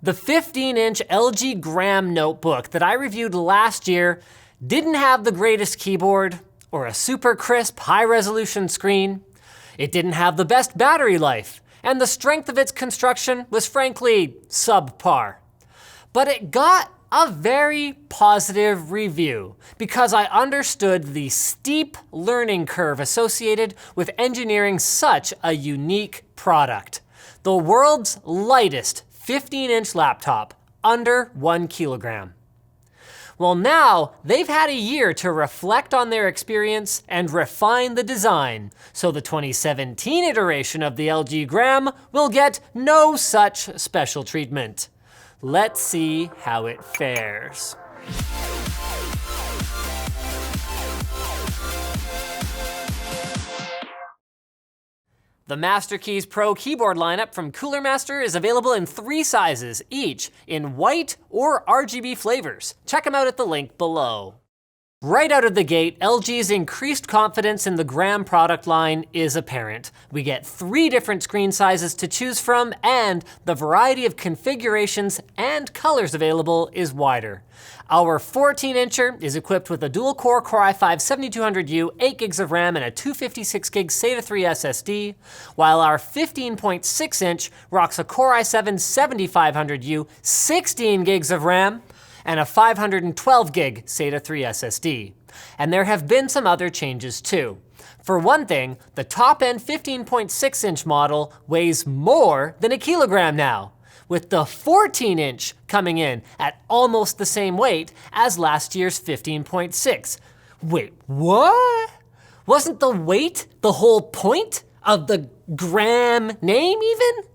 The 15-inch LG Gram notebook that I reviewed last year didn't have the greatest keyboard or a super crisp high-resolution screen. It didn't have the best battery life, and the strength of its construction was frankly subpar. But it got a very positive review because I understood the steep learning curve associated with engineering such a unique product. The world's lightest 15-inch laptop, under 1 kilogram. Well, now they've had a year to reflect on their experience and refine the design, so the 2017 iteration of the LG Gram will get no such special treatment. Let's see how it fares. The MasterKeys Pro keyboard lineup from Cooler Master is available in 3 sizes, each in white or RGB flavors. Check them out at the link below. Right out of the gate, LG's increased confidence in the Gram product line is apparent. We get 3 different screen sizes to choose from, and the variety of configurations and colors available is wider. Our 14-incher is equipped with a dual-core Core i5-7200U, 8 gigs of RAM, and a 256-gig SATA 3 SSD, while our 15.6-inch rocks a Core i7-7500U, 16 gigs of RAM, and a 512-gig SATA 3 SSD. And there have been some other changes too. For one thing, the top-end 15.6-inch model weighs more than a kilogram now, with the 14-inch coming in at almost the same weight as last year's 15.6. Wait, what? Wasn't the weight the whole point of the Gram name even?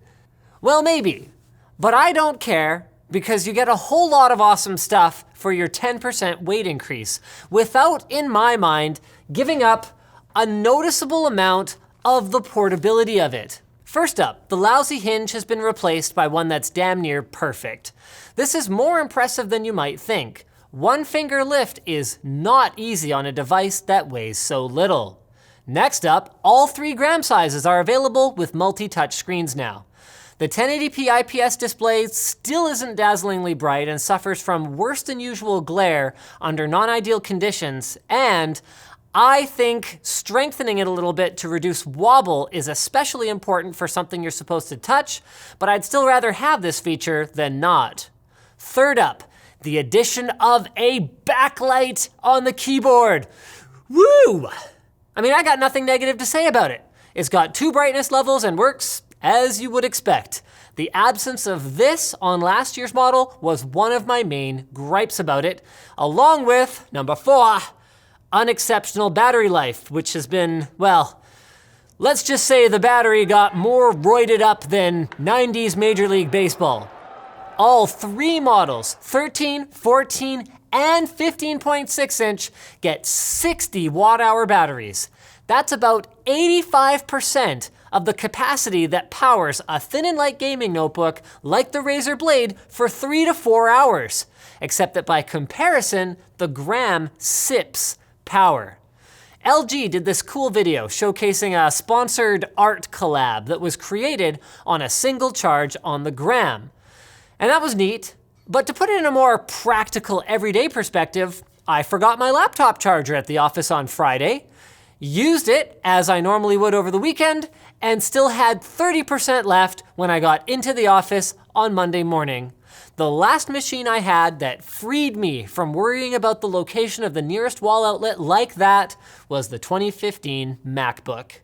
Well, maybe, but I don't care, because you get a whole lot of awesome stuff for your 10% weight increase without, in my mind, giving up a noticeable amount of the portability of it. First up, the lousy hinge has been replaced by one that's damn near perfect. This is more impressive than you might think. One finger lift is not easy on a device that weighs so little. Next up, all 3 gram sizes are available with multi-touch screens now. The 1080p IPS display still isn't dazzlingly bright and suffers from worse than usual glare under non-ideal conditions, and I think strengthening it a little bit to reduce wobble is especially important for something you're supposed to touch, but I'd still rather have this feature than not. Third up, the addition of a backlight on the keyboard. Woo! I mean, I got nothing negative to say about it. It's got 2 brightness levels and works as you would expect. The absence of this on last year's model was one of my main gripes about it, along with, number 4, unexceptional battery life, which has been, well, let's just say the battery got more roided up than 90s Major League Baseball. All 3 models, 13, 14, and 15.6-inch, get 60 watt-hour batteries. That's about 85% of the capacity that powers a thin and light gaming notebook like the Razer Blade for 3 to 4 hours, except that by comparison, the Gram sips power. LG did this cool video showcasing a sponsored art collab that was created on a single charge on the Gram. And that was neat, but to put it in a more practical everyday perspective, I forgot my laptop charger at the office on Friday, used it as I normally would over the weekend, and still had 30% left when I got into the office on Monday morning. The last machine I had that freed me from worrying about the location of the nearest wall outlet like that was the 2015 MacBook.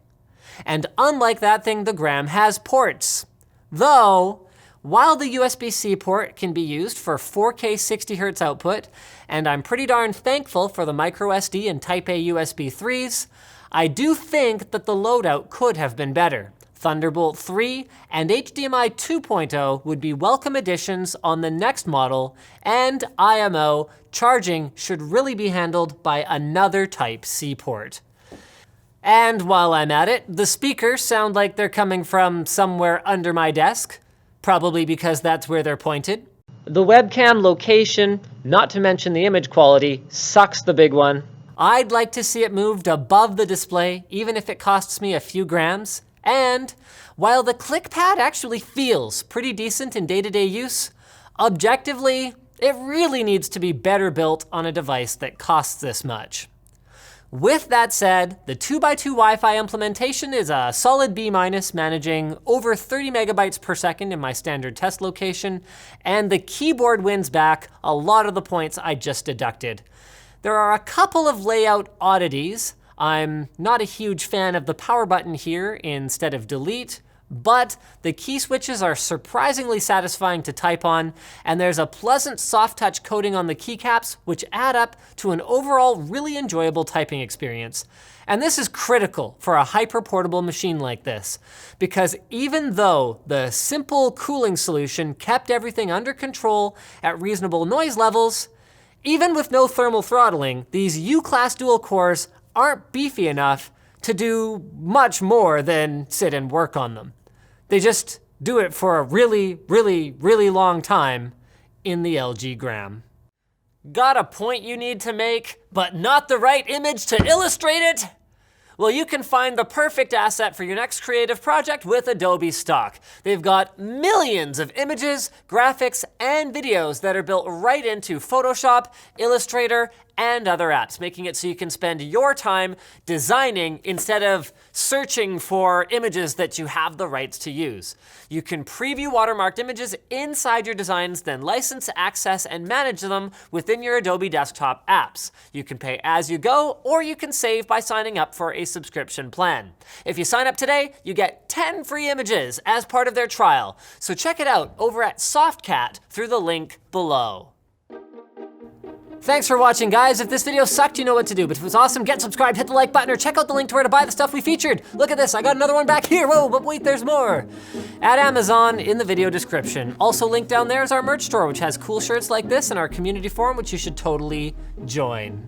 And unlike that thing, the Gram has ports. Though, while the USB-C port can be used for 4K 60Hz output, and I'm pretty darn thankful for the microSD and Type-A USB 3s, I do think that the loadout could have been better. Thunderbolt 3 and HDMI 2.0 would be welcome additions on the next model, and IMO charging should really be handled by another Type-C port. And while I'm at it, the speakers sound like they're coming from somewhere under my desk, probably because that's where they're pointed. The webcam location, not to mention the image quality, sucks the big one. I'd like to see it moved above the display, even if it costs me a few grams. And while the ClickPad actually feels pretty decent in day-to-day use, objectively, it really needs to be better built on a device that costs this much. With that said, the 2x2 Wi-Fi implementation is a solid B-, managing over 30 megabytes per second in my standard test location, and the keyboard wins back a lot of the points I just deducted. There are a couple of layout oddities. I'm not a huge fan of the power button here instead of delete, but the key switches are surprisingly satisfying to type on, and there's a pleasant soft touch coating on the keycaps, which add up to an overall really enjoyable typing experience. And this is critical for a hyper-portable machine like this, because even though the simple cooling solution kept everything under control at reasonable noise levels, even with no thermal throttling, these U-class dual cores aren't beefy enough to do much more than sit and work on them. They just do it for a really, really, really long time in the LG Gram. Got a point you need to make, but not the right image to illustrate it? Well, you can find the perfect asset for your next creative project with Adobe Stock. They've got millions of images, graphics, and videos that are built right into Photoshop, Illustrator, and other apps, making it so you can spend your time designing instead of searching for images that you have the rights to use. You can preview watermarked images inside your designs, then license, access, and manage them within your Adobe desktop apps. You can pay as you go, or you can save by signing up for a subscription plan. If you sign up today, you get 10 free images as part of their trial. So check it out over at Softcat through the link below. Thanks for watching, guys. If this video sucked, you know what to do. But if it was awesome, get subscribed, hit the like button, or check out the link to where to buy the stuff we featured. Look at this, I got another one back here. Whoa, but wait, there's more. At Amazon in the video description. Also linked down there is our merch store, which has cool shirts like this, and our community forum, which you should totally join.